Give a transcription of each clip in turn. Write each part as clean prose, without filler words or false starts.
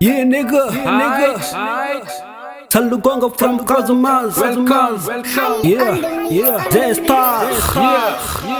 Yeah, nigga. Salndou gonga from Cosmos. Welcome. Yeah. Zeystar.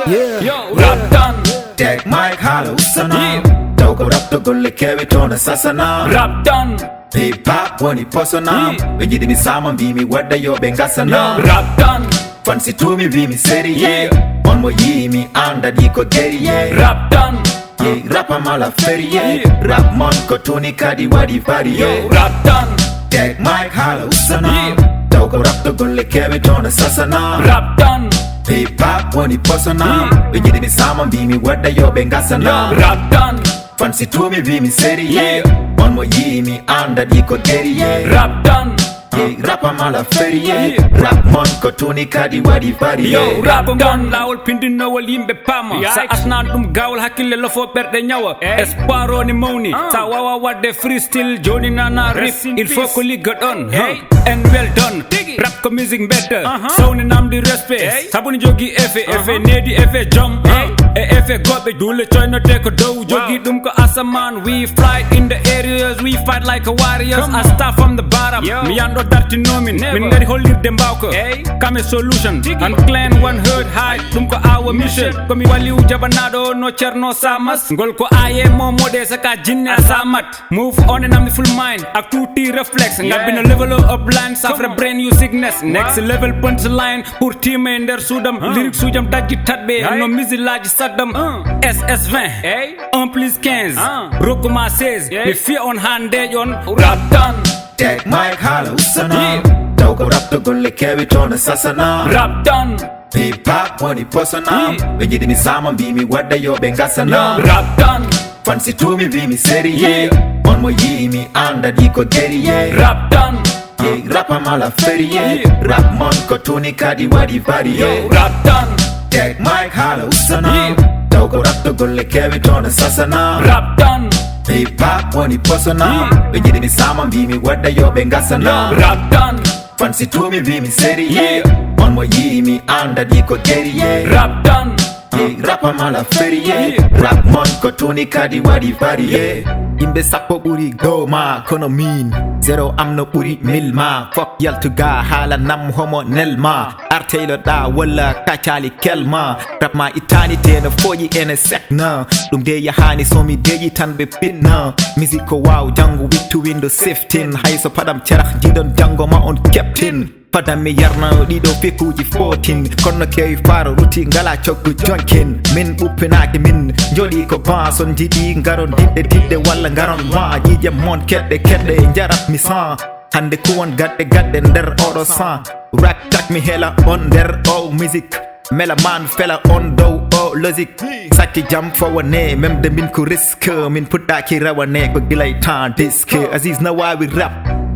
Yeah. Rap done. Teg mic hollow sana. Togo rap to golle kevi tona sasana. Rap done. Hip hop woni posona. Bejidi mi sama bimi wadda yo bengasana. Rap done. Fancy to me bimi seri yeah. On mo yi mi anda di ko geri yeah. Rap done. Yeah, rap mala feri yeah. Rap mon ko tuni kadi wadi vari yeah. Rap done. Teg mic hollow sana. Togo rap to golle kevi tona sasana. Rap done. Hip hop woni posona. Bejidi mi sama bimi wadda yo bengasana. Rap done. Fancy to me bimi seri yeah. On mo yi mi anda di ko geri yeah. Rap done. Yeah, rap mala feri yeah. Rap mon ko tuni kadi wadi vari yeah. Rap done. Lawol pindino wol yimɓe pama sa asnan ɗum gawol hakkille lofo ɓerɗe ñawa espoir oni mawni sa wawa wadde freestyle joni nana rip il faut ko ligga ɗon and well done rap ko musique mbedda sowni namdi respect sabuni jogui effet needi effet jom e effet goɓɓe duule coynote ko dow jogui ɗum ko asaman we fly in the areas we fight like a warriors I start from the bottom mi yanɗo dartinomin min gari hollirde mbawko kame solution and clan one herd high ɗum ko our mission komi waliw jabanaɗo no ceerno samas ngol ko aye momode saka jinne a samat move on and I'm the full mind ak tuuti reflex ngabbino level up line safra brain you sickness next level punchline pour time nder suudam lyrique sujam dajji tatɓe hanno misilaji saddam SS20 1 plus 15 rokkuma 16 mi fiya on ha ndeƴon rap done. Teg mic hollow sana. Togo rap to golle kevi tona sasana. Rap done. Hip hop woni posona. Bejidi mi sama bimi wadda yo bengasana. Rap done. Fancy to me bimi seri yeah. On mo yi mi anda di ko geri yeah. Rap done. Yeah, rap mala feri yeah. Rap mon ko tuni kadi wadi vari yeah. Rap done. Teg mic hollow sana. Togo rap to golle kevi tona sasana. Rap done. Hip hop woni posona. Bejidi mi sama bimi wadda yo bengasana. Rap done. Fancy to me bimi seri yeah. On mo yi mi anda di ko geri yeah. Rap done. Yeah, rap mala feri yeah. Rap mon ko tuni kadi wadi vari yeah. Imbe sappo ɓuri goma kono min zero amno ɓuri milma fok yaltuga haala nam homo nelma arteylo ɗa walla kacali kelma rap ma itanite no foƴi ene sekna ɗum de yahani somi deƴi tan ɓe pinna musique ko waw jango wittu windo siftin hayso paɗam cerak jiɗon jango ma on keptin padam mi yarna ɗiɗo fekuji 14 kono kewi faro ruti ngala coggu jonkin min ɓuppinaki min joɗi ko bason jiɗi garon didde walla garon ma jije mon keɗɗe jarat mi san hande kuwon gadde nder oɗo san rak tak mi hela on nder o musique mela man fela on dow o logique sakki jam fawane memde min ko risque min puɗɗaki rawane ko gilay temps disque Aziz na wawi rap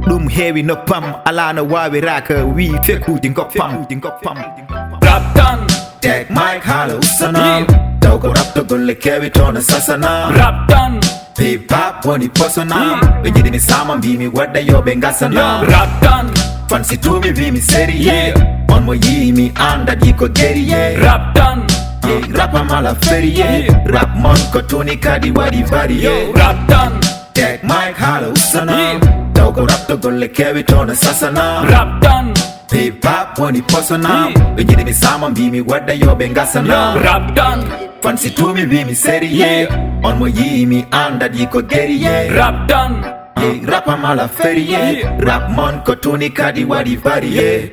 ɗum heewi noppam ala no wawi raka wi fekuji goppam Rap done. Teg mic hollow sana. Togo rap to golle kewi tona sasana. Rap done. Hip hop woni posona. Bejidi mi sama bimi wadda yo bengasana. Rap done. Fancy to me bimi seri yeah. On mo yi mi anda di ko geri yeah. Rap done. Yeah, rap mala feri yeah. Rap mon ko tuni kadi wadi vari yeah. Rap done. Teg mic hollow sana. Togo rap to golle kewi tona sasana. Rap done. Hip hop woni posona. Bejidi mi sama bimi wadda yo bengasana. Rap done. Fancy to me bimi seri yeah. On mo yi mi anda di ko geri yeah. Rap done. Yeah, rap mala feri yeah. Rap mon ko tuni kadi wadi vari yeah.